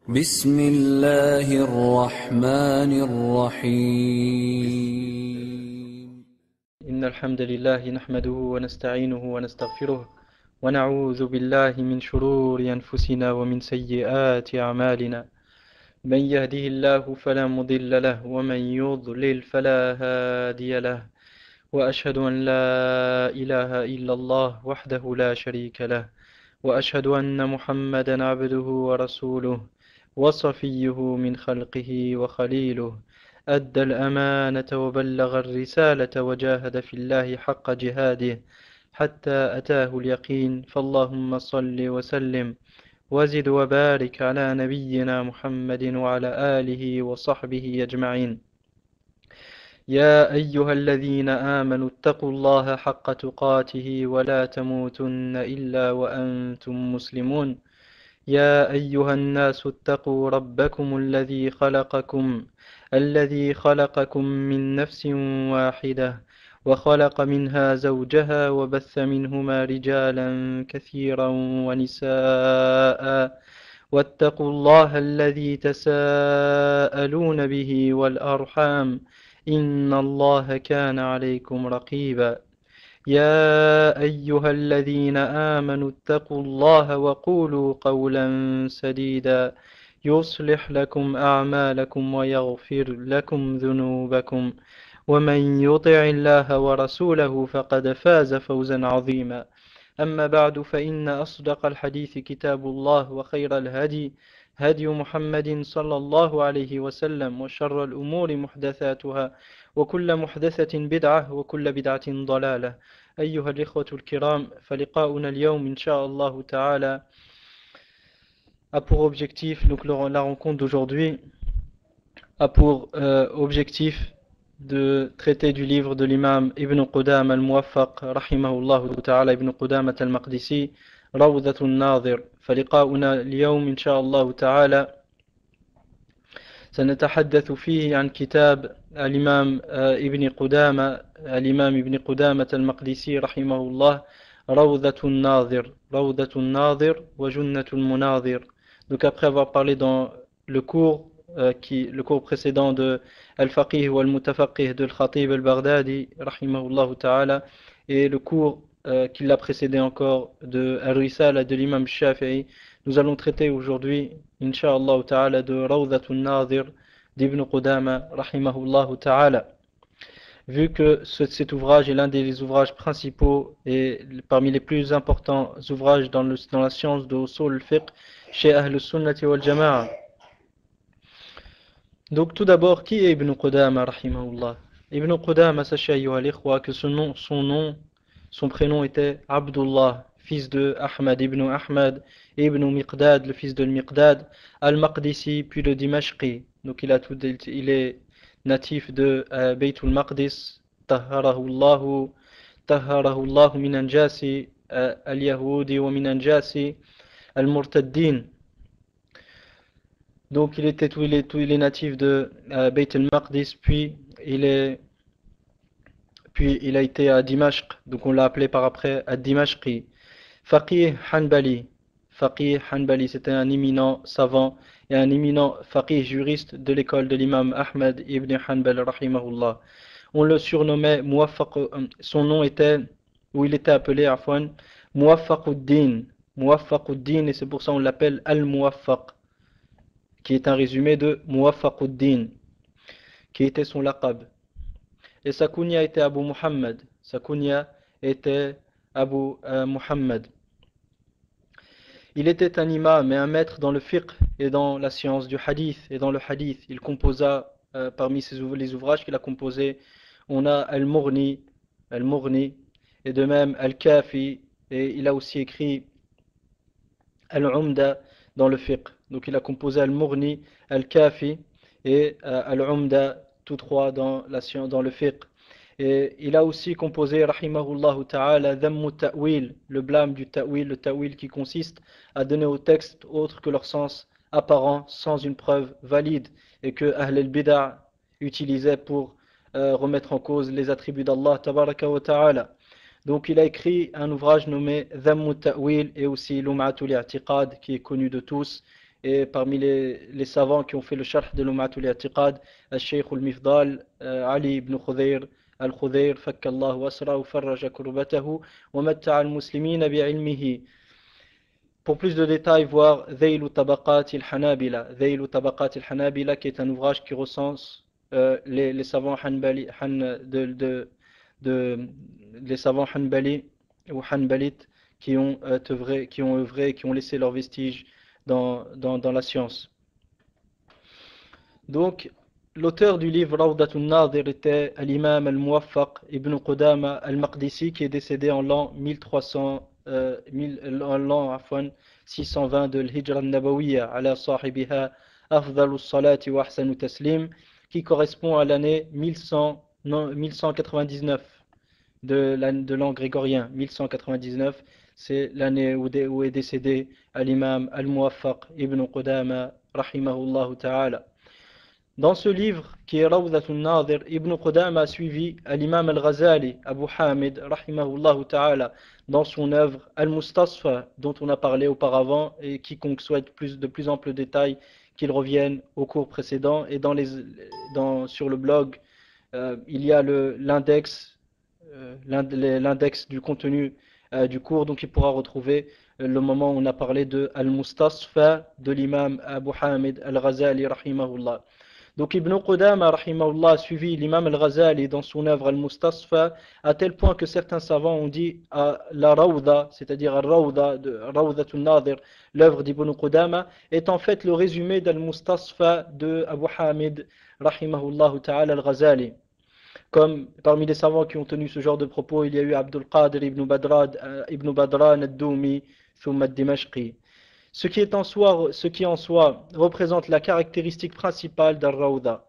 بسم الله الرحمن الرحيم. إن الحمد لله نحمده ونستعينه ونستغفره ونعوذ بالله من شرور أنفسنا ومن سيئات أعمالنا. من يهده الله فلا مضل له ومن يضلل فلا هادي له، وأشهد أن لا إله إلا الله وحده لا شريك له، وأشهد أن محمدا عبده ورسوله وصفيه من خلقه وخليله، أدى الأمانة وبلغ الرسالة وجاهد في الله حق جهاده حتى أتاه اليقين. فاللهم صل وسلم وزد وبارك على نبينا محمد وعلى آله وصحبه أجمعين. يا أيها الذين آمنوا اتقوا الله حق تقاته ولا تموتن إلا وأنتم مسلمون. يا أيها الناس اتقوا ربكم الذي خلقكم من نفس واحدة، وخلق منها زوجها وبث منهما رجالا كثيرا ونساء، واتقوا الله الذي تساءلون به والأرحام إن الله كان عليكم رقيبا. يا أيها الذين آمنوا اتقوا الله وقولوا قولا سديدا يصلح لكم أعمالكم ويغفر لكم ذنوبكم، ومن يطع الله ورسوله فقد فاز فوزا عظيما. أما بعد، فإن أصدق الحديث كتاب الله، وخير الهدي هدي محمد صلى الله عليه وسلم، وشر الأمور محدثاتها، وكل محدثة بدعة، وكل بدعة ضلالة. أيها الإخوة الكرام، فلقاؤنا اليوم إن شاء الله تعالى a pour objectif, donc la rencontre d'aujourd'hui a pour objectif de traiter du livre de l'imam Ibn Qudama al-Muwaffaq rahimahullah ta'ala, Ibn Qudama al-Maqdisi, Rawdat al-Nadhir. فلقاؤنا اليوم إن شاء الله تعالى سنتحدث فيه عن كتاب الإمام ابن قدامة المقدسي رحمه الله، روضة الناظر وجنة المناظر. Donc après avoir parlé dans le cours précédent de Al-Faqih ou Al-Mutafaqih de Al-Khatib Al-Baghdadi rahimahullah ta'ala, et le cours qui l'a précédé encore de Al-Risala de l'imam Shafi'i, nous allons traiter aujourd'hui Inch'Allah ta'ala de Rawdatun Nadir d'Ibn Qudama rahimahullah ta'ala. Vu que cet ouvrage est l'un des ouvrages principaux et parmi les plus importants ouvrages dans la science de Usul al-Fiqh chez Ahl Sunnati wal Jama'a. Donc tout d'abord, qui est Ibn Qudama rahimahullah? Ibn Qudama, sachez ayyuha al-ikhwa que son prénom était Abdullah, fils de Ahmad ibn Ahmad, ibn Miqdad, le fils de Miqdad, al-Maqdisi, puis le Dimashqi. Donc il est natif de Baytul Maqdis, tahharahu Allah min anjasi al-Yahudi wa min anjasi al-Murtaddin. Donc il est natif de Baytul Maqdis, puis il a été à Dimashq, donc on l'a appelé par après à Dimashqi. Faqih Hanbali, c'était un éminent savant et un éminent faqih juriste de l'école de l'imam Ahmad ibn Hanbal rahimahullah. On le surnommait son nom était, ou il était appelé afwan, Muwaffaquddin, et c'est pour ça on l'appelle Al-Muwaffaq, qui est un résumé de Muwaffaquddin, qui était son laqab. Et sa kunya était Abu Muhammad. Muhammad. Il était un imam et un maître dans le fiqh et dans la science du hadith. Et dans le hadith, il composa, parmi les ouvrages qu'il a composés, on a Al-Mughni, et de même Al-Kafi, et il a aussi écrit Al-Umda dans le fiqh. Donc il a composé Al-Mughni, Al-Kafi et Al-Umda, tous trois dans le fiqh. Et il a aussi composé, rahimahullah ta'ala, Dhammu Ta'wil, le blâme du Ta'wil, le Ta'wil qui consiste à donner au texte autre que leur sens apparent, sans une preuve valide, et que Ahl al-Bid'a utilisait pour remettre en cause les attributs d'Allah tabaraka wa ta'ala. Donc il a écrit un ouvrage nommé Dhammu Ta'wil et aussi Lum'atul I'tiqad, qui est connu de tous, et parmi les savants qui ont fait le sharh de l'Um'atul I'tiqad, al-Shaykh al-Mifdal, Ali ibn Khudayr, al-Khudayr, fakkallahu asra wa farraja kurbatahu wa matta'a al-muslimina bi'ilmihi. Pour plus de détails, voir Dhaylu Tabaqat al-Hanabila. Dhaylu Tabaqat al-Hanabila, qui est un ouvrage qui recense les savants Hanbali, les savants Hanbali ou Hanbalites qui ont œuvré, qui ont laissé leurs vestiges dans la science. Donc, l'auteur du livre Rawdatun Nadir était l'imam al-Muwaffaq ibn Qudama al-Maqdisi, qui est décédé en l'an 620 de l'Hijra al-Nabawiyya, ala sahibiha afdalus salati wa ahsanu taslim, qui correspond à l'année 1199 de l'an grégorien. 1199, c'est l'année où est décédé l'imam al-Muwaffaq ibn Qudama rahimahullah ta'ala. Dans ce livre qui est Rawdatun Nadir, Ibn Qudama a suivi l'imam al-Ghazali, Abu Hamid rahimahullah ta'ala, dans son œuvre Al-Mustasfa, dont on a parlé auparavant, et quiconque souhaite de plus amples détails qu'il revienne au cours précédent. Et sur le blog, il y a l'index du contenu du cours, donc il pourra retrouver le moment où on a parlé de Al-Mustasfa de l'imam Abu Hamid al-Ghazali rahimahullah. Donc Ibn Qudama rahimahullah a suivi l'imam al-Ghazali dans son œuvre Al-Mustasfa, à tel point que certains savants ont dit à la Rawda, c'est-à-dire Al-Rawda de Rawdatun Nadir, l'œuvre d'Ibn Qudama, est en fait le résumé d'Al-Mustasfa de Abu Hamid rahimahullah ta'ala al-Ghazali. Comme parmi les savants qui ont tenu ce genre de propos, il y a eu Abdul Qadir ibn Badran ad-Doumi thumma ad-Dimashqi. Ce qui en soi représente la caractéristique principale d'Al-Rawda.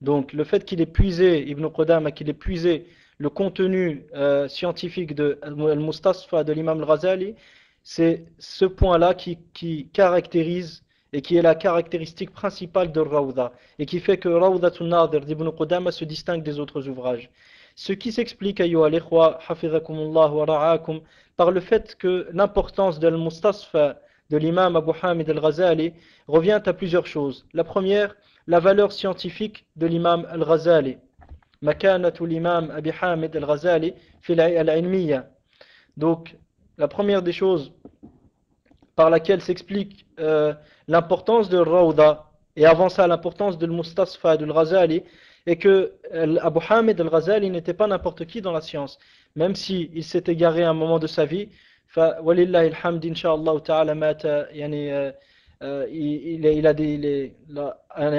Donc le fait qu'il ait puisé, Ibn Qudama, qu'il ait puisé le contenu scientifique de Al-Mustasfa de l'imam al-Ghazali, c'est ce point-là qui caractérise et qui est la caractéristique principale de Rawda, et qui fait que Rawdatun Nadir d'Ibn Qudama se distingue des autres ouvrages. Ce qui s'explique, ayyuha al-ikhwa, hafizakumullah wa ra'akum, par le fait que l'importance de Al-Mustasfa de l'imam Abu Hamid al-Ghazali revient à plusieurs choses. La première, la valeur scientifique de l'imam al-Ghazali. Makanatu l'imam Abi Hamid al-Ghazali fil al-ilmiyya. Donc, la première des choses par laquelle s'explique l'importance de Rawda, et avant ça l'importance de Mustasfa de al-Ghazali, est que Abu Hamid al-Ghazali n'était pas n'importe qui dans la science, même s'il s'est égaré à un moment de sa vie. Walillahi alhamd, incha'Allah ta'ala,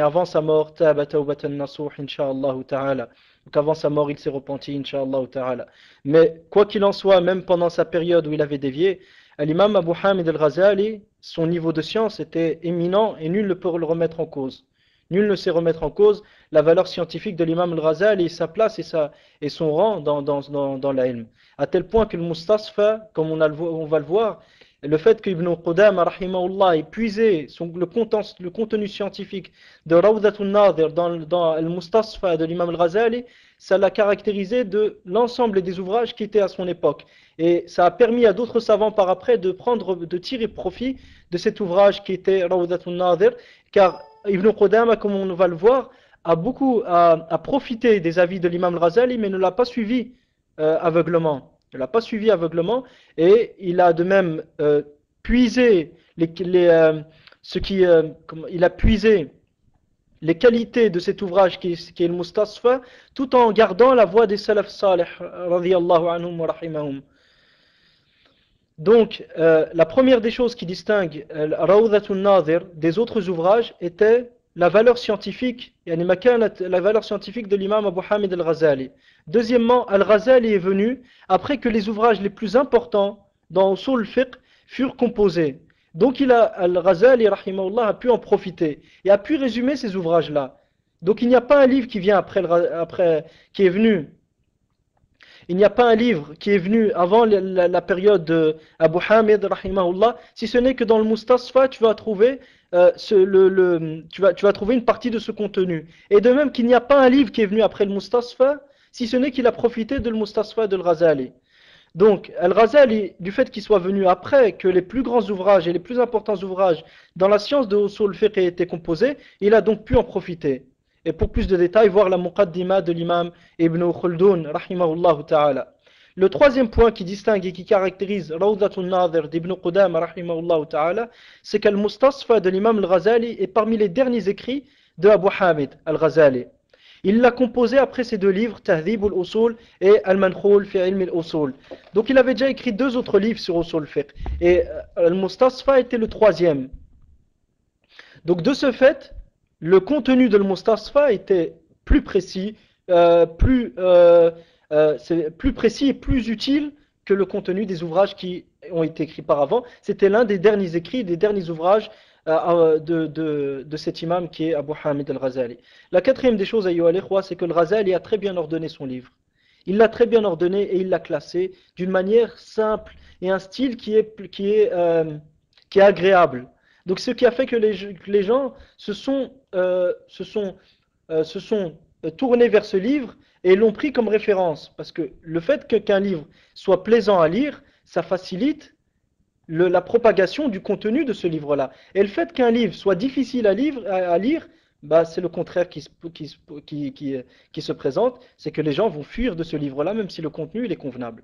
avant sa mort, taba tawbatan nasuh, incha'Allah ta'ala. Donc avant sa mort, il s'est repenti, incha'Allah ta'ala. Mais quoi qu'il en soit, même pendant sa période où il avait dévié, l'imam Abu Hamid al-Ghazali, son niveau de science était éminent et nul ne peut le remettre en cause. Nul ne sait remettre en cause la valeur scientifique de l'imam al-Ghazali, sa place et son rang dans l'ilm. À tel point que le Mustasfa, comme on va le voir, le fait qu'Ibn Qudama rahimahullah ait puisé le contenu scientifique de Rawdatun Nadir dans le Mustasfa de l'imam al-Ghazali, ça l'a caractérisé de l'ensemble des ouvrages qui étaient à son époque. Et ça a permis à d'autres savants par après de tirer profit de cet ouvrage qui était Rawdatun Nadir, car Ibn Qudama, comme on va le voir, a profité des avis de l'imam al-Ghazali, mais ne l'a pas suivi aveuglement. Il l'a pas suivi aveuglement, et il a de même puisé il a puisé les qualités de cet ouvrage qui est le Mustasfa, tout en gardant la voie des salaf salih radiyallahu anhum wa rahimahum. Donc la première des choses qui distingue Rawdatun Nadir des autres ouvrages était la valeur scientifique, la valeur scientifique de l'imam Abu Hamid al-Ghazali. Deuxièmement, al-Ghazali est venu après que les ouvrages les plus importants dans Usul al-Fiqh furent composés. Donc al-Ghazali rahimahullah a pu en profiter et a pu résumer ces ouvrages-là. Donc il n'y a pas un livre qui vient qui est venu. Il n'y a pas un livre qui est venu avant la période de Abu Hamid rahimahullah, si ce n'est que dans le Mustasfa tu vas trouver tu vas trouver une partie de ce contenu. Et de même qu'il n'y a pas un livre qui est venu après le Mustasfa, si ce n'est qu'il a profité de le Mustasfa de al-Ghazali. Donc, Al-Ghazali, du fait qu'il soit venu après que les plus grands ouvrages et les plus importants ouvrages dans la science de Usul al-Fiqh aient été composés, il a donc pu en profiter. Et pour plus de détails, voir la Muqaddima de l'imam Ibn Khuldoun, rahimahullah ta'ala. Le troisième point qui distingue et qui caractérise Rawdatul Nadir d'Ibn Qudama, rahimahullah ta'ala, c'est qu'Al-Mustasfa de l'imam Al-Ghazali est parmi les derniers écrits de Abu Hamid Al-Ghazali. Il l'a composé après ses deux livres, Tahdhib al-Usul et Al-Mankhul fi ilm al-Usul. Donc il avait déjà écrit deux autres livres sur Usul al-Fiqh. Et Al-Mustasfa était le troisième. Donc de ce fait, le contenu de Al-Mustasfa était plus précis, plus précis et plus utile que le contenu des ouvrages qui ont été écrits par avant. C'était l'un des derniers écrits, des derniers ouvrages de cet imam qui est Abu Hamid al-Ghazali. La quatrième des choses, c'est que al-Ghazali a très bien ordonné son livre. Il l'a très bien ordonné et il l'a classé d'une manière simple et un style qui est agréable. Donc ce qui a fait que les gens se sont tournés vers ce livre et l'ont pris comme référence. Parce que le fait qu'un livre soit plaisant à lire, ça facilite la propagation du contenu de ce livre-là. Et le fait qu'un livre soit difficile à lire, bah, c'est le contraire qui se présente, c'est que les gens vont fuir de ce livre-là, même si le contenu il est convenable.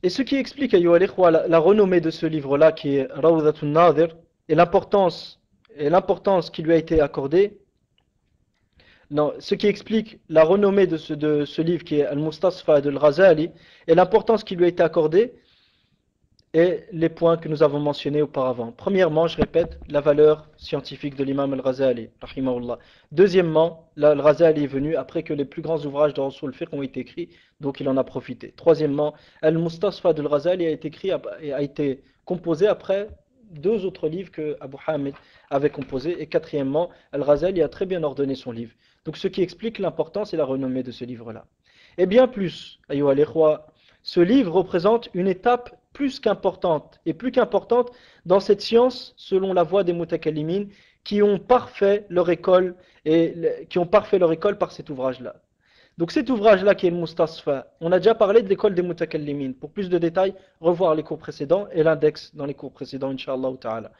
Et ce qui explique, la renommée de ce livre-là, qui est Rawdatun Nadir, et l'importance qui lui a été accordée, non, ce qui explique la renommée de ce livre qui est Al-Mustasfa de Al-Ghazali, et l'importance qui lui a été accordée, et les points que nous avons mentionnés auparavant. Premièrement, je répète, la valeur scientifique de l'imam al-Ghazali, rahimahullah. Deuxièmement, al-Ghazali est venu après que les plus grands ouvrages de Usul al-Fiqh ont été écrits, donc il en a profité. Troisièmement, Al-Mustasfa de al-Ghazali a été composé après deux autres livres que Abu Hamid avait composés. Et quatrièmement, al-Ghazali a très bien ordonné son livre. Donc ce qui explique l'importance et la renommée de ce livre-là. Et bien plus, ayyuha al-ikhwa, ce livre représente une étape plus qu'importante dans cette science selon la voie des mutakallimin qui ont parfait leur école par cet ouvrage-là. Donc cet ouvrage-là qui est le Mustasfa, on a déjà parlé de l'école des mutakallimin. Pour plus de détails, revoir les cours précédents et l'index dans les cours précédents, Inch'Allah ta'ala.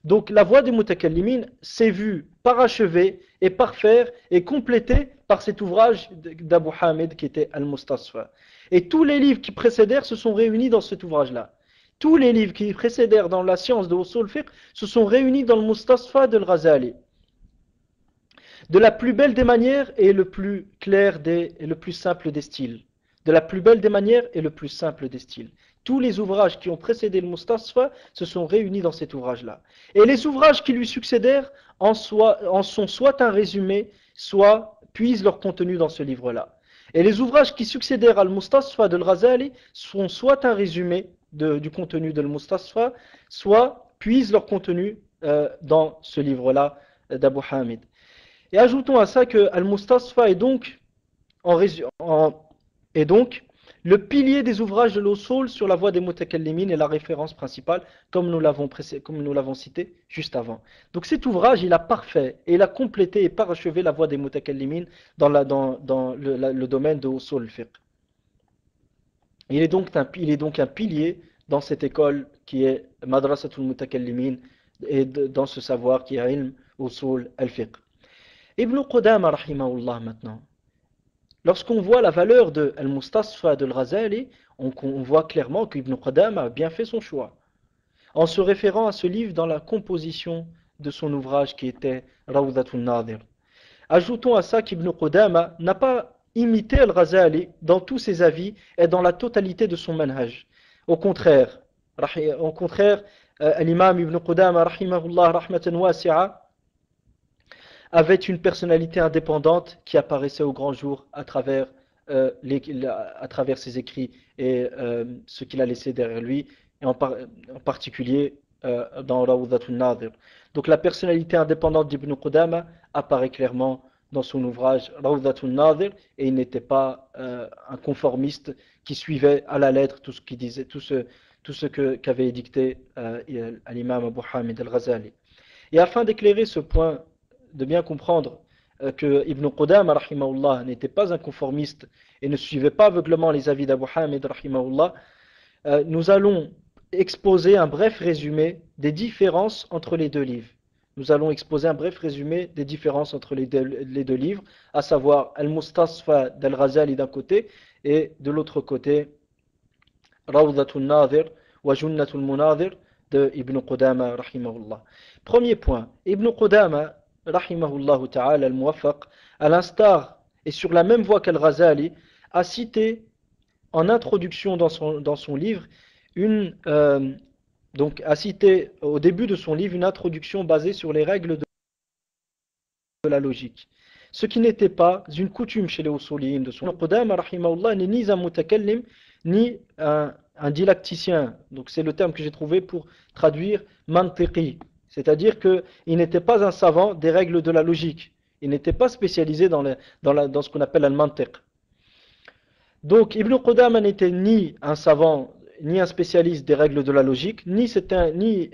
Donc la voie des mutakallimin s'est vue parachevée et parfaire et complétée par cet ouvrage d'Abu Hamid qui était Al-Mustasfa. Et tous les livres qui précédèrent se sont réunis dans cet ouvrage-là. Tous les livres qui précédèrent dans la science de Usul al-Fiqh se sont réunis dans le Mustasfa de Al-Ghazali. De la plus belle des manières et le plus clair et le plus simple des styles. De la plus belle des manières et le plus simple des styles. Tous les ouvrages qui ont précédé le Mustasfa se sont réunis dans cet ouvrage-là. Et les ouvrages qui lui succédèrent en sont soit un résumé, soit puisent leur contenu dans ce livre-là. Et les ouvrages qui succédèrent à Al-Mustasfa de Al-Ghazali sont soit un résumé du contenu de Al-Mustasfa, soit puisent leur contenu dans ce livre-là d'Abu Hamid. Et ajoutons à ça que Al-Mustasfa est donc le pilier des ouvrages de l'Usul sur la voie des mutakallimin et la référence principale, comme nous l'avons cité juste avant. Donc cet ouvrage, il a parfait et il a complété et parachevé la voie des mutakallimin dans le domaine de Usul al-Fiqh. Il est donc un pilier dans cette école qui est Madrasatul Mutakallimin et dans ce savoir qui est Ilm Usul al-Fiqh. Ibn Qudama rahimahullah maintenant. Lorsqu'on voit la valeur de Al-Mustasfa de Al-Ghazali, on voit clairement qu'Ibn Qudama a bien fait son choix. En se référant à ce livre dans la composition de son ouvrage qui était Rawdatul Nadir. Ajoutons à ça qu'Ibn Qudama n'a pas imité Al-Ghazali dans tous ses avis et dans la totalité de son manhaj. Au contraire, l'imam Ibn Qudama rahimahullah rahmatan wasi'a avait une personnalité indépendante qui apparaissait au grand jour à travers ses écrits et ce qu'il a laissé derrière lui, et en particulier dans Rawdatul Nadir. Donc la personnalité indépendante d'Ibn Qudama apparaît clairement dans son ouvrage Rawdatul Nadir, et il n'était pas un conformiste qui suivait à la lettre tout ce qu'il disait, tout ce qu'avait édicté l'imam Abu Hamid al-Ghazali. Et afin d'éclairer ce point, de bien comprendre que Ibn Qudama rahimahullah n'était pas un conformiste et ne suivait pas aveuglement les avis d'Abu Hamid rahimahullah, nous allons exposer un bref résumé des différences entre les deux livres. Nous allons exposer un bref résumé des différences entre les deux livres, à savoir Al-Mustasfa d'Al-Ghazali d'un côté et de l'autre côté Rawdatul Nadir wa Junnatul Munadir de Ibn Qudama rahimahullah. Premier point, Ibn Qudama rahimahullah ta'ala al-Muwaffaq, à l'instar et sur la même voie qu'Al-Ghazali, a cité en introduction dans son livre donc a cité au début de son livre une introduction basée sur les règles de la logique. Ce qui n'était pas une coutume chez les usuliyin de son Ibn Qudama rahimahullah n'est ni un mutakallim ni un dilacticien. Donc c'est le terme que j'ai trouvé pour traduire mantiqi. C'est-à-dire qu'il n'était pas un savant des règles de la logique. Il n'était pas spécialisé dans ce qu'on appelle al-mantiq. Donc Ibn Qudama n'était ni un savant, ni un spécialiste des règles de la logique, ni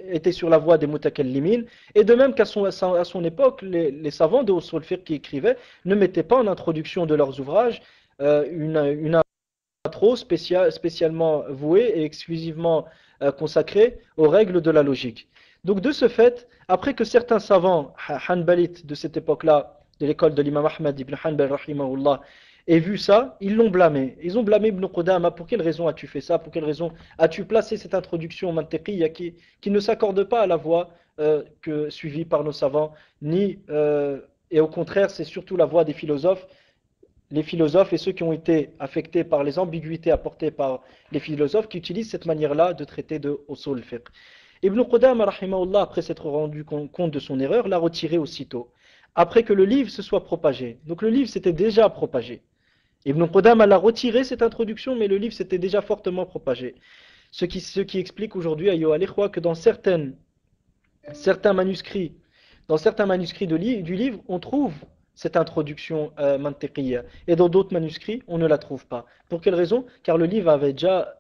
était sur la voie des mutakallimin. Et de même qu'à son époque, les savants de usul fiqh qui écrivaient ne mettaient pas en introduction de leurs ouvrages une intro spécialement vouée et exclusivement consacrée aux règles de la logique. Donc de ce fait, après que certains savants hanbalites de cette époque-là, de l'école de l'imam Ahmad ibn Hanbal rahimahullah, aient vu ça, ils l'ont blâmé. Ils ont blâmé Ibn Qudama. Pour quelle raison as-tu fait ça? Pour quelle raison as-tu placé cette introduction mantiqiyya qui ne s'accorde pas à la voie suivie par nos savants, et au contraire, c'est surtout la voie des philosophes. Les philosophes et ceux qui ont été affectés par les ambiguïtés apportées par les philosophes qui utilisent cette manière-là de traiter de usul fiqh. Ibn Qudama rahimahullah, après s'être rendu compte de son erreur, l'a retiré aussitôt, après que le livre se soit propagé. Donc le livre s'était déjà propagé. Ibn Qudama l'a retiré cette introduction, mais le livre s'était déjà fortement propagé. Ce qui explique aujourd'hui, ayyuha al-ikhwa, que dans certains manuscrits du livre, on trouve cette introduction mantiqiyya. Et dans d'autres manuscrits, on ne la trouve pas. Pour quelle raison? Car le livre avait déjà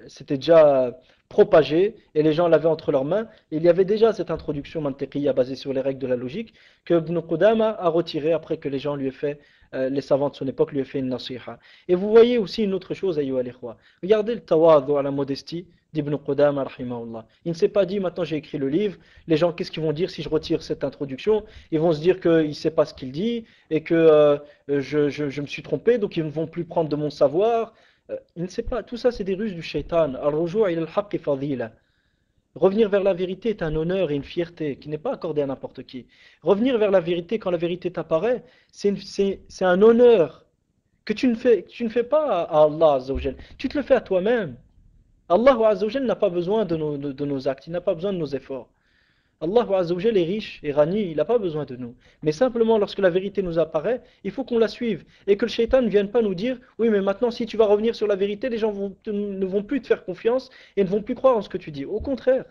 s'était déjà propagé et les gens l'avaient entre leurs mains. Il y avait déjà cette introduction mantiqiyya basée sur les règles de la logique que Ibn Qudama a retiré après que les gens lui aient fait, les savants de son époque lui aient fait une nasiha. Et vous voyez aussi une autre chose, ayyuha al-ikhwa. Regardez le tawadhu, à la modestie d'Ibn Qudama rahimahullah. Il ne s'est pas dit maintenant j'ai écrit le livre, les gens qu'est-ce qu'ils vont dire si je retire cette introduction? Ils vont se dire qu'il ne sait pas ce qu'il dit et que je me suis trompé, donc ils ne vont plus prendre de mon savoir. Il ne sait pas, tout ça c'est des ruses du shaitan. Al-rujou' ila al-haqq fadila. Revenir vers la vérité est un honneur et une fierté qui n'est pas accordé à n'importe qui. Revenir vers la vérité quand la vérité t'apparaît, c'est un honneur que tu ne fais pas à Allah Azza wa Jal. Tu te le fais à toi-même. Allah Azza wa Jal n'a pas besoin de nos actes, il n'a pas besoin de nos efforts. Allah Azza wa Jal est riche et rani, il n'a pas besoin de nous. Mais simplement lorsque la vérité nous apparaît, il faut qu'on la suive. Et que le shaitan ne vienne pas nous dire, oui mais maintenant si tu vas revenir sur la vérité, les gens ne vont plus te faire confiance et ne vont plus croire en ce que tu dis. Au contraire.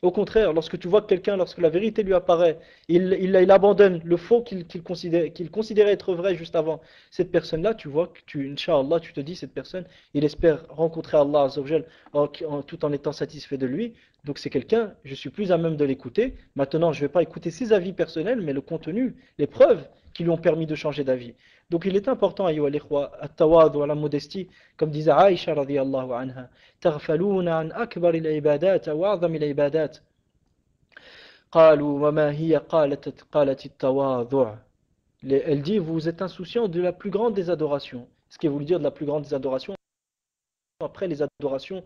Au contraire, lorsque tu vois que quelqu'un, lorsque la vérité lui apparaît, il abandonne le faux qu'il considérait être vrai juste avant. Cette personne-là, tu vois que Inch'Allah, tu te dis, cette personne, il espère rencontrer Allah Azza wa Jal tout en étant satisfait de lui. Donc c'est quelqu'un, je suis plus à même de l'écouter. Maintenant, je ne vais pas écouter ses avis personnels, mais le contenu, les preuves qui lui ont permis de changer d'avis. Donc il est important, ayyuha al-ikhwa, at-tawadhu, à la modestie, comme disait Aïcha radiyallahu anha, taghfaluna an akbar al-ibadat wa a'zam al-ibadat. قالوا وما هي قالت التواضع. Elle dit, vous êtes insouciants de la plus grande des adorations. Ce qui veut dire de la plus grande des adorations, après les adorations,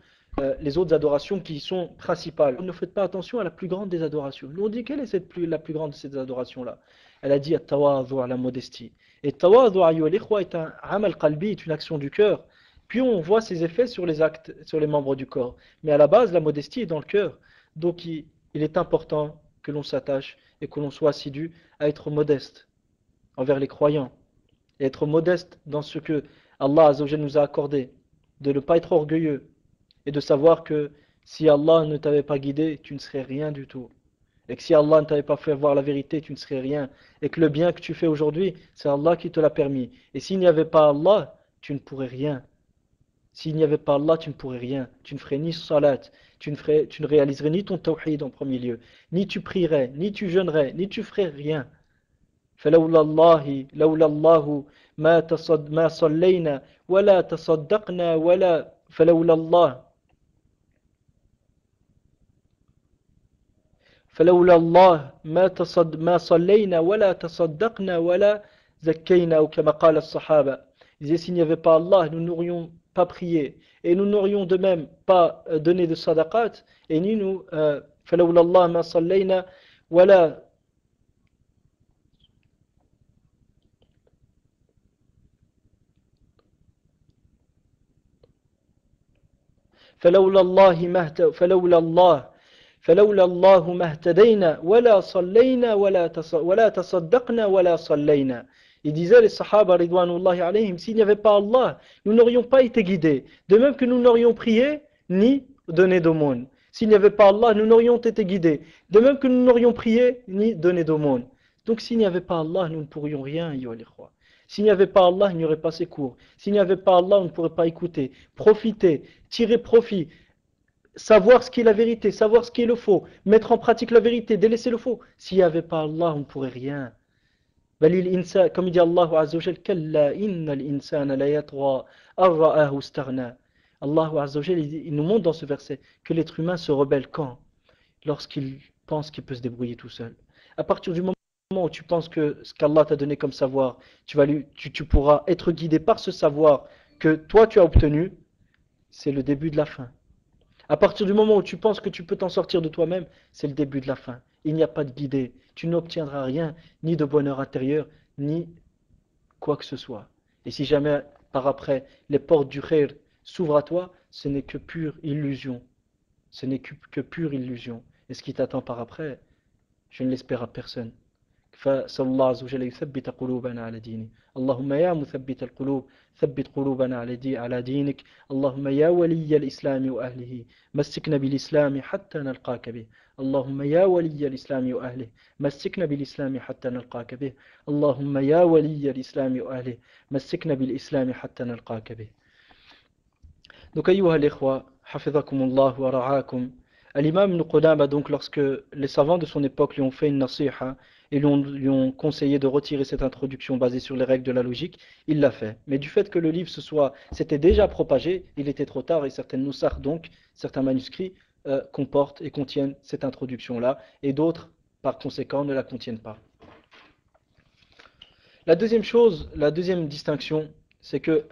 les autres adorations qui sont principales. Ne faites pas attention à la plus grande des adorations. Nous on dit, quelle est la plus grande de ces adorations-là? Elle a dit, at-tawadhu, à la modestie. Et tawadhu, ayyuha al-ikhwa, est un amal qalbi, est une action du cœur. Puis on voit ses effets sur les actes, sur les membres du corps. Mais à la base, la modestie est dans le cœur. Donc il est important que l'on s'attache et que l'on soit assidu à être modeste envers les croyants et être modeste dans ce que Allah Azza wa Jalla nous a accordé, de ne pas être orgueilleux et de savoir que si Allah ne t'avait pas guidé, tu ne serais rien du tout, et que si Allah ne t'avait pas fait voir la vérité, tu ne serais rien, et que le bien que tu fais aujourd'hui, c'est Allah qui te l'a permis, et s'il n'y avait pas Allah, tu ne pourrais rien. S'il n'y avait pas Allah, tu ne pourrais rien. Tu ne ferais ni salat, tu ne réaliserais ni ton tawhid en premier lieu, ni tu prierais, ni tu jeûnerais, ni tu ferais rien. فلولا الله لولا الله ما صلينا ولا تصدقنا ولا فلولا الله فلولا الله ما صلينا ولا تصدقنا ولا زكينا أو كما قال الصحابة. Ils disaient s'il n'y avait pas Allah, nous n'aurions pas prié et nous n'aurions de même pas donné de sadaqat et ni nous فلولا الله ما صلينا ولا فلولا الله فلولا الله ما اهتدينا ولا صلينا ولا تصدقنا ولا صلينا. Il disait les Sahaba ridwanullahi alayhim, s'il n'y avait pas Allah, nous n'aurions pas été guidés. De même que nous n'aurions prié ni donné d'aumône. S'il n'y avait pas Allah, nous n'aurions été guidés. De même que nous n'aurions prié ni donné d'aumône. Donc s'il n'y avait pas Allah, nous ne pourrions rien, ayyuha l'ikhwa. S'il n'y avait pas Allah, il n'y aurait pas ces cours. S'il n'y avait pas Allah, on ne pourrait pas écouter, profiter, tirer profit, savoir ce qui est la vérité, savoir ce qui est le faux, mettre en pratique la vérité, délaisser le faux. S'il n'y avait pas Allah, on ne pourrait rien. Comme il dit Allah Azza wa Jal, Kalla innal insana la yatgha ar-ra'ahu istaghna. Allah Azza wa Jal, il nous montre dans ce verset que l'être humain se rebelle quand? Lorsqu'il pense qu'il peut se débrouiller tout seul. À partir du moment où tu penses que ce qu'Allah t'a donné comme savoir, tu pourras être guidé par ce savoir que toi tu as obtenu, c'est le début de la fin. À partir du moment où tu penses que tu peux t'en sortir de toi-même, c'est le début de la fin. Il n'y a pas de guidée. Tu n'obtiendras rien, ni de bonheur intérieur, ni quoi que ce soit. Et si jamais, par après, les portes du khair s'ouvrent à toi, ce n'est que pure illusion. Ce n'est que pure illusion. Et ce qui t'attend par après, je ne l'espère à personne. فصلى الله عز وجل يثبت قلوبنا على دينه اللهم يا مثبت القلوب ثبت قلوبنا على دينك اللهم يا ولي الإسلام وأهله مسكنا بالإسلام حتى نلقاك به اللهم يا ولي الإسلام وأهله مسكنا بالإسلام حتى نلقاك به اللهم يا ولي الإسلام وأهله مسكنا بالإسلام حتى نلقاك به. Donc أيها الإخوة حفظكم الله ورعاكم. L'imam Ibn Qudama, donc, lorsque les savants de son époque lui ont fait une nasiha et lui ont conseillé de retirer cette introduction basée sur les règles de la logique, il l'a fait. Mais du fait que le livre s'était déjà propagé, il était trop tard et certaines nusakh, donc certains manuscrits, comportent et contiennent cette introduction-là et d'autres, par conséquent, ne la contiennent pas. La deuxième distinction, c'est que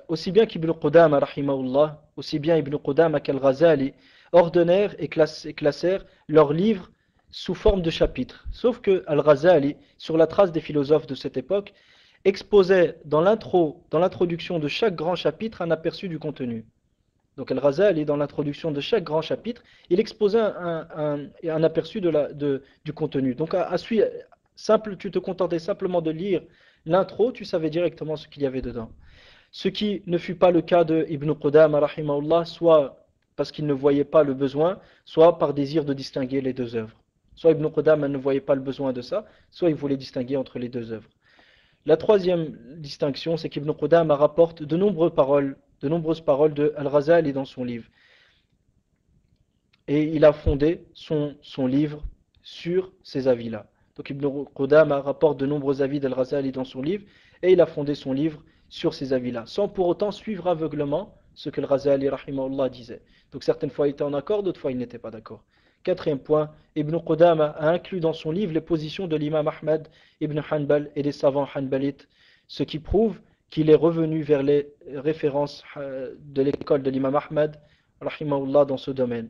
aussi bien qu'Ibn Qudama, rahimahullah, aussi bien Ibn Qudama qu'Al-Ghazali, ordonnèrent et classèrent leurs livres sous forme de chapitres. Sauf que Al-Ghazali, sur la trace des philosophes de cette époque, exposait dans l'introduction de chaque grand chapitre un aperçu du contenu. Donc Al-Ghazali, dans l'introduction de chaque grand chapitre, il exposait un aperçu du contenu. Donc tu te contentais simplement de lire l'intro, tu savais directement ce qu'il y avait dedans. Ce qui ne fut pas le cas de Ibn Qudama, rahimahullah, soit parce qu'il ne voyait pas le besoin, soit par désir de distinguer les deux œuvres. Soit Ibn Qudama ne voyait pas le besoin de ça, soit il voulait distinguer entre les deux œuvres. La troisième distinction, c'est qu'Ibn Qudama rapporte de nombreuses paroles de Al-Ghazali dans son livre. Et il a fondé son livre sur ces avis-là. Donc Ibn Qudama rapporte de nombreux avis d'Al-Ghazali dans son livre, et il a fondé son livre sur ces avis-là, sans pour autant suivre aveuglement ce que Al-Ghazali rahimahullah disait. Donc certaines fois il était en accord, d'autres fois il n'était pas d'accord. Quatrième point, Ibn Qudama a inclus dans son livre les positions de l'imam Ahmad ibn Hanbal et des savants hanbalites, ce qui prouve qu'il est revenu vers les références de l'école de l'imam Ahmad rahimahullah dans ce domaine.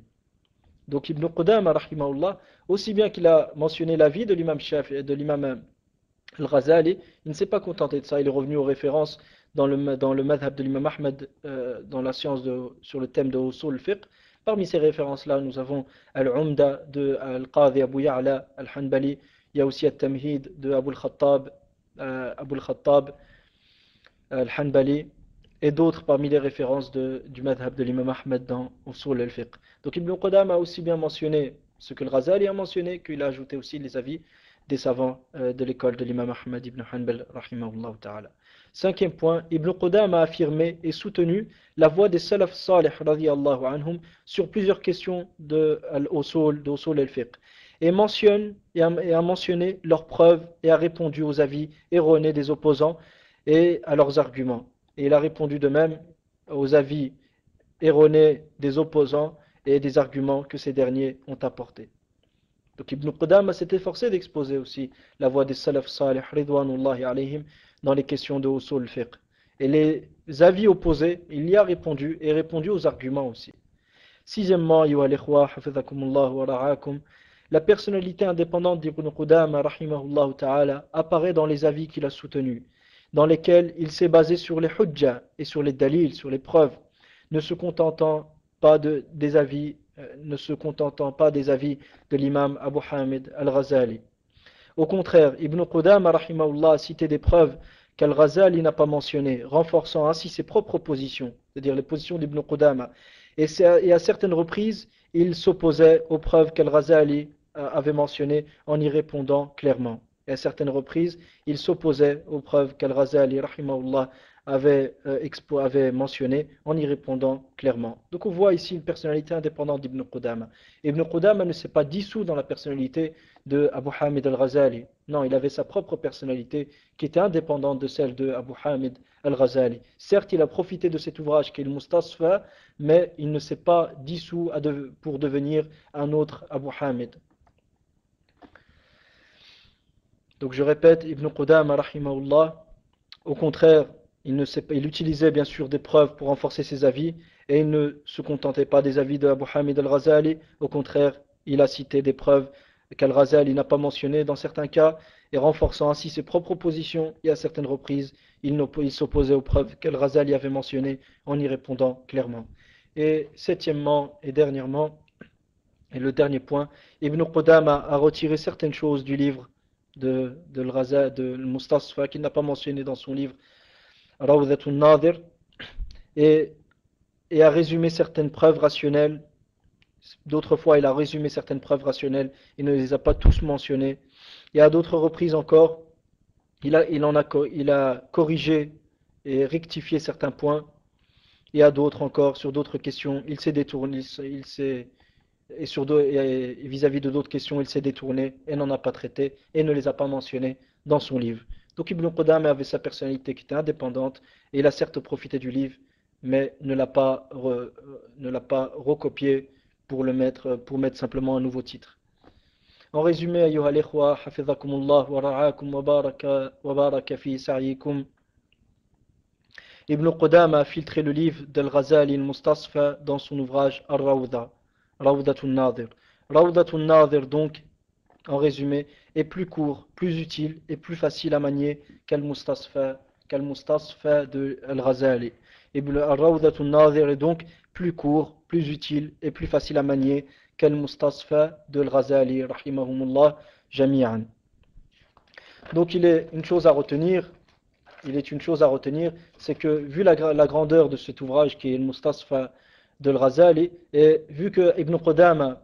Donc Ibn Qudama rahimahullah, aussi bien qu'il a mentionné l'avis de l'imam Al-Ghazali, il ne s'est pas contenté de ça, il est revenu aux références dans le madhab de l'imam Ahmad dans la science sur le thème de Usul al-Fiqh. Parmi ces références-là, nous avons Al-Umda de Al-Qadhi Abu Ya'la Al-Hanbali, il y a aussi Al-Tamhid de Abu al-Khattab Al-Hanbali, et d'autres parmi les références du madhab de l'imam Ahmad dans Usul al-Fiqh. Donc Ibn Qudama a aussi bien mentionné ce que le Ghazali a mentionné, qu'il a ajouté aussi les avis des savants de l'école de l'imam Ahmad ibn Hanbal rahimahullah ta'ala. Cinquième point, Ibn Qudama a affirmé et soutenu la voie des salaf salih radiyallahu anhum sur plusieurs questions de usul al-fiqh et a mentionné leurs preuves et a répondu aux avis erronés des opposants et à leurs arguments. Et il a répondu de même aux avis erronés des opposants et des arguments que ces derniers ont apportés. Donc Ibn Qudama s'est efforcé d'exposer aussi la voie des salaf salih ridwanullahi alayhim dans les questions de usul al-fiqh. Et les avis opposés, il y a répondu et répondu aux arguments aussi. Sixièmement, ayyuha al-ikhwa, hafizakumullah wa ra'akum, la personnalité indépendante d'Ibn Qudama rahimahullah ta'ala apparaît dans les avis qu'il a soutenus, dans lesquels il s'est basé sur les hujja et sur les dalils, sur les preuves, ne se contentant pas des avis de l'imam Abu Hamid al-Ghazali. Au contraire, Ibn Qudama rahimahullah a cité des preuves qu'Al-Ghazali n'a pas mentionnées, renforçant ainsi ses propres positions, c'est-à-dire les positions d'Ibn Qudama. Et à certaines reprises, il s'opposait aux preuves qu'Al-Ghazali avait mentionnées en y répondant clairement. Et à certaines reprises, il s'opposait aux preuves qu'Al-Ghazali rahimahullah avait mentionnées en y répondant clairement. Donc on voit ici une personnalité indépendante d'Ibn Qudama. Ibn Qudama ne s'est pas dissous dans la personnalité de Abu Hamid al-Ghazali. Non, il avait sa propre personnalité qui était indépendante de celle de Abu Hamid al-Ghazali. Certes, il a profité de cet ouvrage qui est le Mustasfa, mais il ne s'est pas dissous pour devenir un autre Abu Hamid. Donc je répète, Ibn Qudama rahimahullah, au contraire, il utilisait bien sûr des preuves pour renforcer ses avis et il ne se contentait pas des avis de Abu Hamid al-Ghazali. Au contraire, il a cité des preuves qu'Al-Ghazali n'a pas mentionnées dans certains cas et renforçant ainsi ses propres positions. Et à certaines reprises, il s'opposait aux preuves qu'Al-Ghazali avait mentionnées en y répondant clairement. Et septièmement et dernièrement, et le dernier point, Ibn Qudama a retiré certaines choses du livre de Al-Mustasfa qu'il n'a pas mentionné dans son livre Rawdatun Nadir et a résumé certaines preuves rationnelles. D'autres fois, il a résumé certaines preuves rationnelles, il ne les a pas tous mentionnées. Et à d'autres reprises encore, il a corrigé et rectifié certains points. Et à d'autres encore, sur d'autres questions, il s'est détourné, et vis-à-vis de d'autres questions, il s'est détourné et n'en a pas traité et ne les a pas mentionnées dans son livre. Donc Ibn Qudama avait sa personnalité qui était indépendante et il a certes profité du livre, mais ne l'a pas recopié pour mettre simplement un nouveau titre. En résumé, ayyuha al-ikhwa, hafizakumullah wa ra'akum wa baraka fi sa'yikum. Ibn Qudama a filtré le livre d'Al-Ghazali al-Mustasfa dans son ouvrage Ar-Rawda, Rawdatun Nadir. Rawdatun Nadir, donc, en résumé, est plus court, plus utile et plus facile à manier qu'Al-Mustasfa de Al-Ghazali. Ibn Rawdatun Nadir est donc plus court, plus utile et plus facile à manier qu'Al-Mustasfa de Al-Ghazali, rahimahumullah, jami'an. Donc il est une chose à retenir, c'est que vu la grandeur de cet ouvrage qui est le Mustasfa de Al-Ghazali, et vu que Ibn Qudama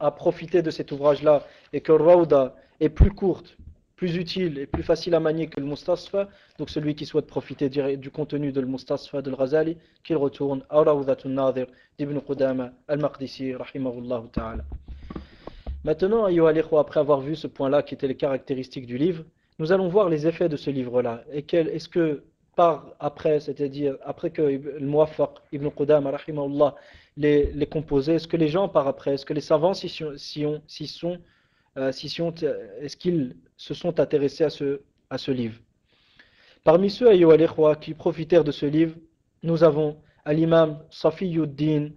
a profité de cet ouvrage-là, et que Rawda est plus courte, plus utile et plus facile à manier que le Mustasfa, donc celui qui souhaite profiter du contenu de le Mustasfa de Al-Ghazali, qu'il retourne à Rawdatun Nadir d'Ibn Qudama al-Maqdisi, rahimahullah ta'ala. Maintenant, ayyuha al-ikhwa, après avoir vu ce point-là qui étaient les caractéristiques du livre, nous allons voir les effets de ce livre-là. Et est-ce que c'est-à-dire après que le Muwaffaq Ibn Qudama rahimahullah les composés, est-ce que les gens par après, est-ce que les savants est-ce qu'ils se sont intéressés à ce livre? Parmi ceux ayyuha al-ikhwa qui profitèrent de ce livre, nous avons l'imam Safiyuddin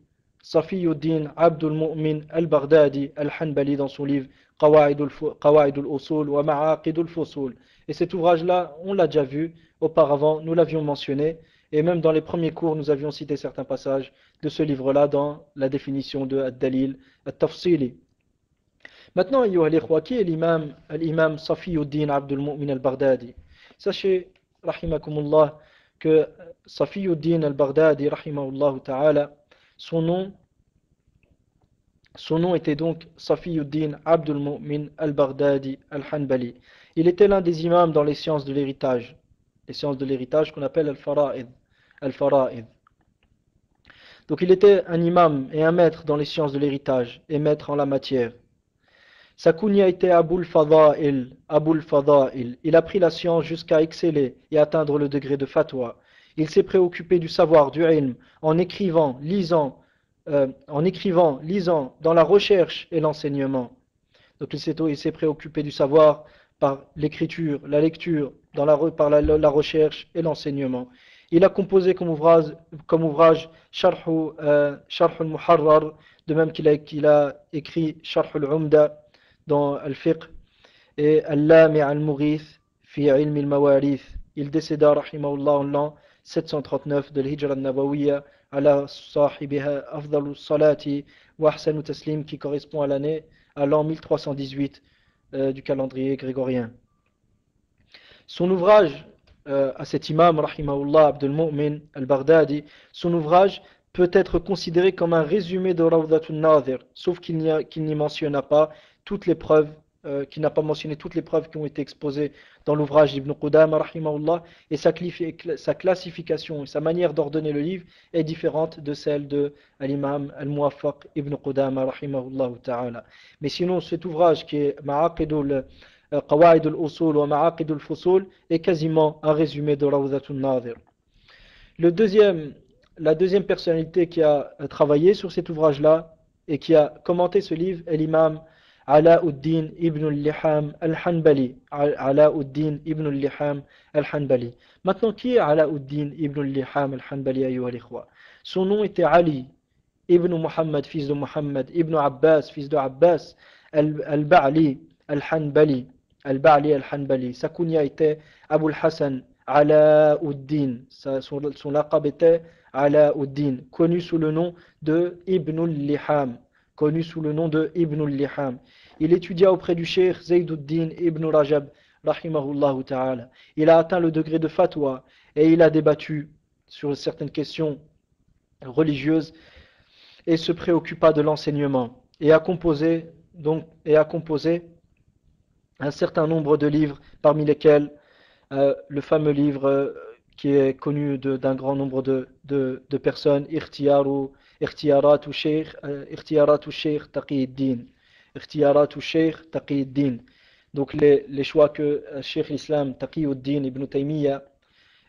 Abdul Mu'min al-Baghdadi al-Hanbali dans son livre Qawa'id al-Usul wa Ma'aqid al-Fusul. Et cet ouvrage-là, on l'a déjà vu auparavant, nous l'avions mentionné, et même dans les premiers cours, nous avions cité certains passages de ce livre-là dans la définition de Ad-Dalil At-Tafsili. Maintenant, ayyuha al-ikhwa, qui est l'imam Safiyuddin Abdul Mu'min al-Baghdadi? Sachez, rahimakumullah, que Safiyuddin al-Baghdadi, rahimahullah ta'ala, son nom Son nom était donc Safiyuddin Abdul Mu'min al-Baghdadi al-Hanbali. Il était l'un des imams dans les sciences de l'héritage. Les sciences de l'héritage qu'on appelle al-Fara'id. Al-Fara'id. Donc il était un imam et un maître dans les sciences de l'héritage et maître en la matière. Sa kunya était Abul Fada'il. Abul Fada'il. Il a pris la science jusqu'à exceller et atteindre le degré de fatwa. Il s'est préoccupé du savoir, du ilm, en écrivant, lisant, dans la recherche et l'enseignement. Donc il s'est préoccupé du savoir par l'écriture, la lecture, par la recherche et l'enseignement. Il a composé comme ouvrage Sharh al-Muharrar, de même qu'il a écrit Sharh al-Umda dans Al-Fiqh et Al-Lami' al-Mughith fi ilm al-Mawarith. Il décéda rahimahullah en l'an 739 de l'Hijra al-Nabawiyya ala sahibiha afdalu salati wa ahsanu taslim, qui correspond à l'an 1318 du calendrier grégorien. Son ouvrage à cet imam rahimahullah Abdul Mu'min al-Baghdadi, son ouvrage peut être considéré comme un résumé de Rawdatun Nadir, sauf qu'il n'y mentionna pas toutes les preuves, qui n'a pas mentionné toutes les preuves qui ont été exposées dans l'ouvrage d'Ibn Qudama rahimahullah, et sa classification et sa manière d'ordonner le livre est différente de celle de l'imam al-Muwaffaq Ibn Qudama rahimahullah ta'ala. Mais sinon cet ouvrage qui est Ma'aqidul Qawaid al-Usul wa Ma'aqid al-Fusul est quasiment un résumé de Rawdatun Nadir. La deuxième personnalité qui a travaillé sur cet ouvrage-là et qui a commenté ce livre est l'imam Alauddin ibn al-Liham al-Hanbali. Alauddin ibn al-Liham al-Hanbali. Maintenant, qui est Alauddin ibn al-Liham al-Hanbali, ayyuha al-ikhwa? Son nom était Ali ibn Muhammad, fils de Muhammad, ibn Abbas, fils de Abbas, al-Ba'li al-Hanbali. Al-Ba'li al-Hanbali. Sa kunya était Abu al-Hassan Alauddin. Son laqab était Alauddin, connu sous le nom de Ibn al-Liham. Connu sous le nom de Ibn al-Liham. Il étudia auprès du cheikh Zayduddin ibn Rajab, rahimahullah ta'ala. Il a atteint le degré de fatwa et il a débattu sur certaines questions religieuses et se préoccupa de l'enseignement et a composé un certain nombre de livres, parmi lesquels le fameux livre qui est connu d'un grand nombre de personnes, Ikhtiyarat Sheikh Taqiyuddin. Ikhtiyarat Sheikh Taqiyuddin. Donc les choix que Sheikh l'Islam Taqiyuddin ibn Taymiyyah,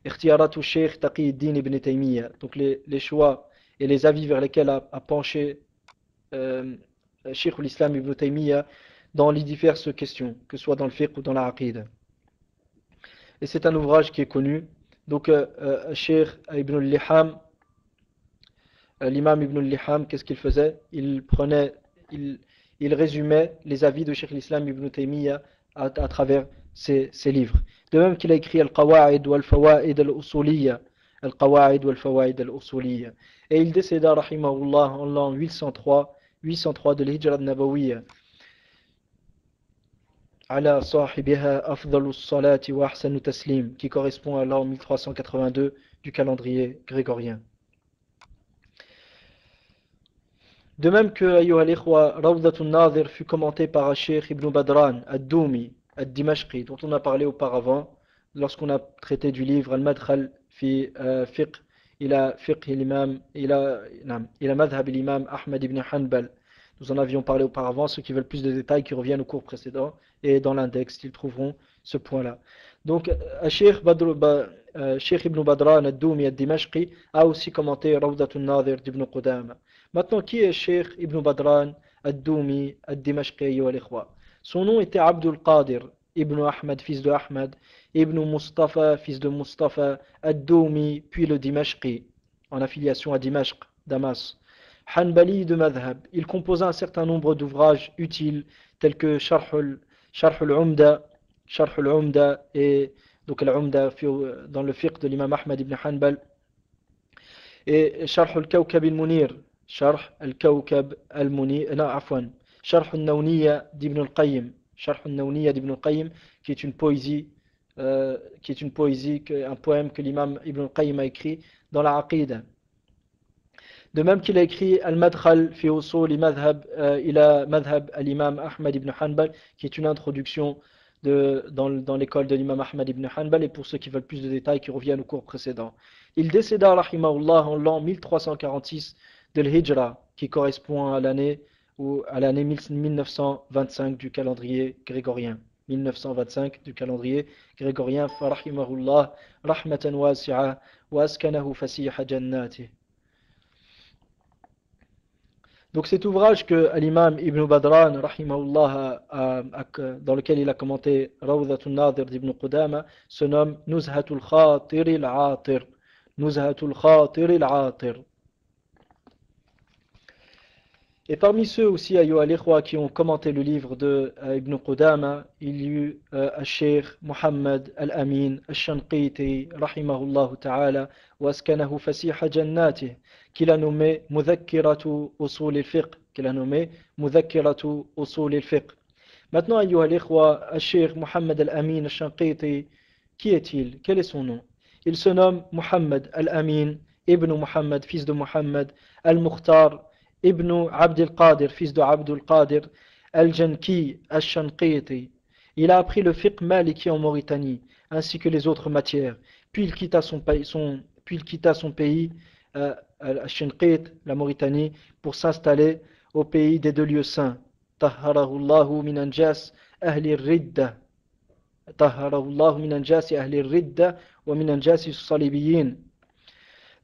Ikhtiyarat Sheikh Taqiyuddin ibn Taymiyyah. Donc les choix et les avis vers lesquels a penché Sheikh l'Islam ibn Taymiyyah dans les diverses questions, que ce soit dans le fiqh ou dans la aqid. Et c'est un ouvrage qui est connu. Donc Sheikh Ibn al-Liham, l'imam Ibn al-Liham, qu'est-ce qu'il faisait? Il résumait les avis de Sheikh l'Islam Ibn Taymiyyah à travers ses livres. De même qu'il a écrit Al-Qawa'id wal-Fawaid al-Usuliyya. Al-Qawa'id wal-Fawaid al-Usuliyya. Et il décéda, rahimahullah, en l'an 803 de l'Hijra al-Nabawiyya. Ala sahibiha afdalu salati wa ahsanu taslim, qui correspond à l'an 1382 du calendrier grégorien. De même que ayyuha al-ikhwa, Rawdatun Nadir fut commenté par Cheikh Ibn Badran ad-Doumi ad-Dimashqi, dont on a parlé auparavant lorsqu'on a traité du livre Al-Madkhal fi fiqh ila fiqh l'imam ila madhhab l'imam Ahmad ibn Hanbal. Nous en avions parlé auparavant. Ceux qui veulent plus de détails, qui reviennent au cours précédent et dans l'index, ils trouveront ce point-là. Donc Cheikh Ibn Badran ad-Doumi ad-Dimashqi a aussi commenté Rawdatun Nadir d'Ibn Qudama. Maintenant, qui est Cheikh Ibn Badran ad-Doumi ad-Dimashqi, ayyuha al-ikhwa? Son nom était Abdul Qadir Ibn Ahmad, fils de Ahmad, Ibn Mustafa, fils de Mustafa, ad-Doumi, puis le Dimashqi, en affiliation à Dimashq, Damas. Hanbali de Madhhab. Il composa un certain nombre d'ouvrages utiles tels que Sharh al-Umda et donc al-Umda dans le fiqh de l'imam Ahmad ibn Hanbal, et Sharh al-Kawkab al-Munir, Sharh al-Kawkab al-Munir, Sharh al-Nawniya d'Ibn al-Qayyim, Sharh al-Nawniya d'Ibn al-Qayyim, qui est un poème que l'imam Ibn al-Qayyim a écrit dans la Aqida. De même qu'il a écrit Al-Madkhal fi usul madhhab ila madhhab al-imam Ahmad ibn Hanbal, qui est une introduction dans l'école de l'imam Ahmad ibn Hanbal, et pour ceux qui veulent plus de détails, qui reviennent au cours précédent. Il décéda, rahimahullah, en l'an 1346 de l'Hijra, qui correspond à l'année 1925 du calendrier grégorien. 1925 du calendrier grégorien, farahimahullah, rahmatan wasi'a, wa askanahu fasiha jannatih. Donc cet ouvrage que l'imam Ibn Badran, rahimahullah, dans lequel il a commenté Rawdatun Nadir d'Ibn Qudama, se nomme Nuzhatul Khatir al-Atir. Nuzhatul Khatir al-Atir. Et parmi ceux aussi, ayyuha al-ikhwa, qui ont commenté le livre de Ibn Qudama, il y eut al-Sheikh Muhammad al-Amin al-Shanqiti, rahimahullah ta'ala, wa askanahu fasiha jannatih, qu'il a nommé Mudhakkiratu usul al-fiqh, qu'il a nommé Mudhakkiratu usul al-fiqh. Maintenant, ayyuha al-ikhwa, al-Sheikh Muhammad al-Amin al-Shanqiti, qui est-il? Quel est son nom? Il se nomme Muhammad al-Amin, Ibn Muhammad, fils de Muhammad, al-Mukhtar, Ibn Abd al-Qadir, fils de Abd al-Qadir, al-Janki, al-Shanqiti. Il a appris le fiqh maliki en Mauritanie, ainsi que les autres matières. Puis il quitta son pays, al-Shanqit, la Mauritanie, pour s'installer au pays des deux lieux saints. Tahharahullahu min anjas ahli ridda. Tahharahullahu min anjas ahli ridda wa min anjas salibiyin.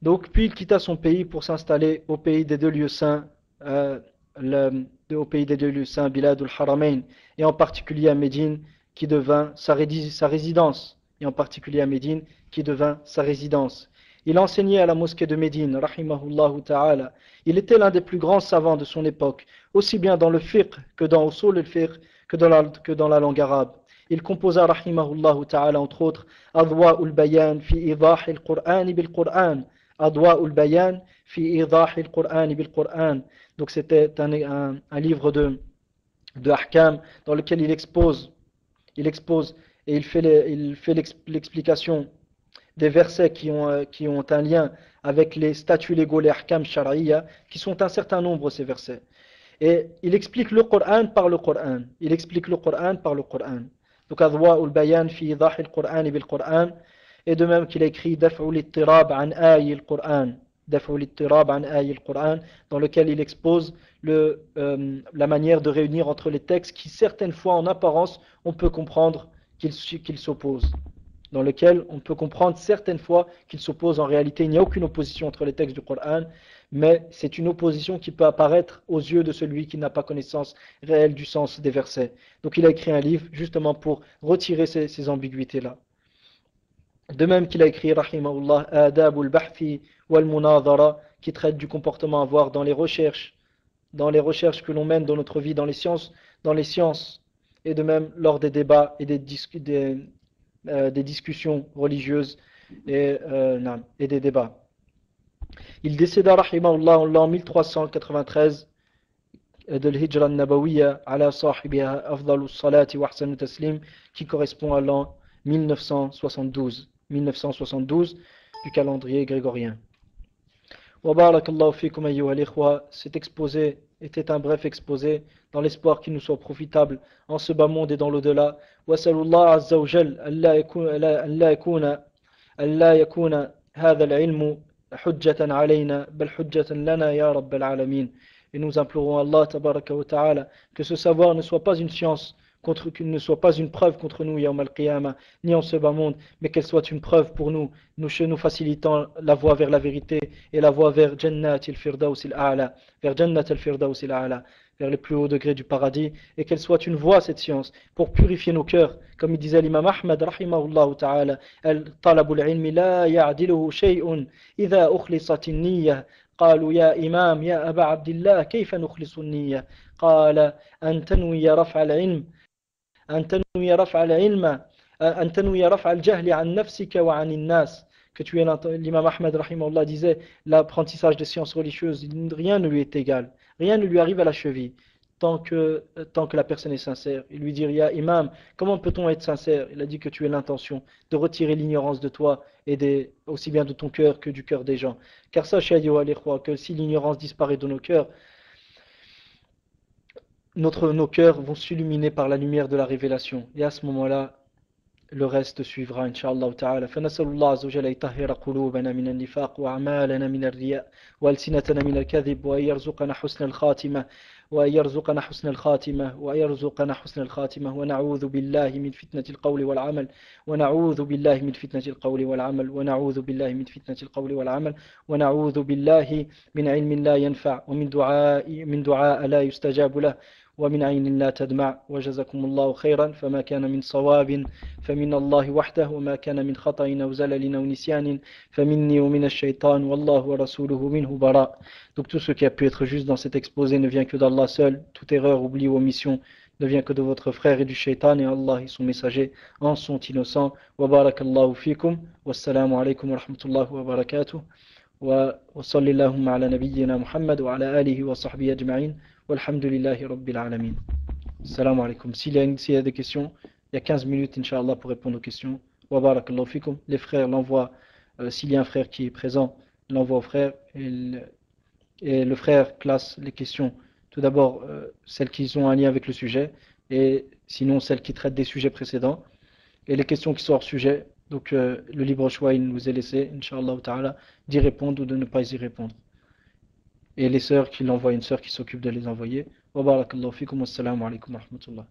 Donc, puis il quitta son pays pour s'installer au pays des deux lieux saints, au pays des deux lieux saints, Bilad al-Haramain, et en particulier à Médine, qui devint sa résidence. Et en particulier à Médine, qui devint sa résidence. Il enseignait à la mosquée de Médine, rahimahullahu ta'ala. Il était l'un des plus grands savants de son époque, aussi bien dans le fiqh que dans usul al-fiqh, que dans la langue arabe. Il composa, rahimahullahu ta'ala, entre autres, Adwa ul-Bayan fi idah al-Qur'an bil-Qur'an. Adwa ul-Bayan fi idah al-Qur'an bil-Qur'an. Donc c'était un livre de ahkam dans lequel il expose et il fait l'explication des versets qui ont un lien avec les statuts légaux, les ahkam shar'iyya, qui sont un certain nombre, ces versets. Et il explique le Coran par le Coran. Donc, Adwa ul-Bayan fi idah al-Qur'an bil-Qur'an. Et de même qu'il a écrit Daf'u l'ittirab an ayi al-Qur'an. Daf'u l'ittirab an ayi al-Qur'an, dans lequel il expose la manière de réunir entre les textes qui, certaines fois, en apparence, on peut comprendre qu'ils s'opposent. Dans lequel on peut comprendre certaines fois qu'ils s'opposent. En réalité, il n'y a aucune opposition entre les textes du Coran, mais c'est une opposition qui peut apparaître aux yeux de celui qui n'a pas connaissance réelle du sens des versets. Donc il a écrit un livre justement pour retirer ces ambiguïtés-là. De même qu'il a écrit, rahimahullah, Adab al-Bahthi wal-Munadhara, qui traite du comportement à avoir dans les recherches que l'on mène dans notre vie, dans les sciences, et de même lors des débats et des discussions religieuses et des débats. Il décéda, rahimahullah, en l'an 1393 de l'Hijra al-Nabawiyya ala sahibiha afdalus salati wa ahsanu taslim, qui correspond à l'an 1972 du calendrier grégorien. Wa barakallahu fikum ayyuha al-ikhwa. Cet exposé était un bref exposé dans l'espoir qu'il nous soit profitable en ce bas monde et dans l'au-delà. Wa sallallahu azza wa jal an la yakuna hadha al-ilmu hujjatan alayna bal hujjatan lana ya rabbal alamin. Et nous implorons Allah tabaraka wa ta'ala que ce savoir ne soit pas une science qu'il ne soit pas une preuve contre nous, Yawm al-Qiyamah, ni en ce bas monde, mais qu'elle soit une preuve pour nous, nous facilitant la voie vers la vérité et la voie vers Jannat al-Firdaus al-A'la, vers les plus hauts degrés du paradis, et qu'elle soit une voie, cette science, pour purifier nos cœurs. Comme il disait l'imam Ahmad, rahimahullah ta'ala, talabul ilmi la ya'diluhu shay'un idha ukhlisat an-niyyah. قالوا يا إمام يا أبا عبد الله كيف نخلص النية؟ قال أن تنوي رفع العلم أن تنوي رفع الجهل عن نفسك وعن الناس. Que tu es l'imam Ahmed rahimahullah disait, l'apprentissage des sciences religieuses, rien ne lui est égal, rien ne lui arrive à la cheville. tant que la personne est sincère. Et lui dire, Ya Imam, comment peut-on être sincère? Il a dit que tu es l'intention de retirer l'ignorance de toi et aussi bien de ton cœur que du cœur des gens. Car sachez, ayyuha al-ikhwa, que si l'ignorance disparaît de nos cœurs, nos cœurs vont s'illuminer par la lumière de la révélation. Et à ce moment-là, le reste suivra, Inch'Allah ta'ala. فنسأل الله عز وجل يطهر قلوبنا من النفاق وأعمالنا من الرياء وألسنتنا من الكذب وأن يرزقنا حسن الخاتمة ونعوذ بالله من فتنة القول والعمل ونعوذ بالله من فتنة القول والعمل ونعوذ بالله من فتنة القول والعمل ونعوذ بالله من علم لا ينفع ومن دعاء لا يستجاب له ومن عين لا تدمع وجزاكم الله خيرا فما كان من صواب فمن الله وحده وما كان من خطأ أو زلل أو نسيان فمني ومن الشيطان والله ورسوله منه براء. Donc tout ce qui a pu être juste dans cet exposé ne vient que d'Allah seul. Toute erreur, oubli ou omission ne vient que de votre frère et du shaitan, et Allah et son messager en sont innocents. Wa barakallahu fikum. Wassalamu alaikum wa rahmatullahi wa barakatuh. وصلى اللهم على نبينا محمد وعلى آله وصحبه أجمعين والحمد لله رب العالمين. Salam alaikum. S'il y a des questions, il y a 15 minutes, Inch'Allah, pour répondre aux questions. Wa barakallahu fikum. Les frères l'envoient, s'il y a un frère qui est présent, l'envoie au frère. Et le frère classe les questions. Tout d'abord, celles qui ont un lien avec le sujet, et sinon celles qui traitent des sujets précédents. Et les questions qui sont hors sujet, donc le libre choix, il nous est laissé, Inch'Allah ta'ala, d'y répondre ou de ne pas y répondre. Et les sœurs qui l'envoient, une sœur qui s'occupe de les envoyer. Wa barakallahu fikum, wassalamu alaikum wa rahmatullah.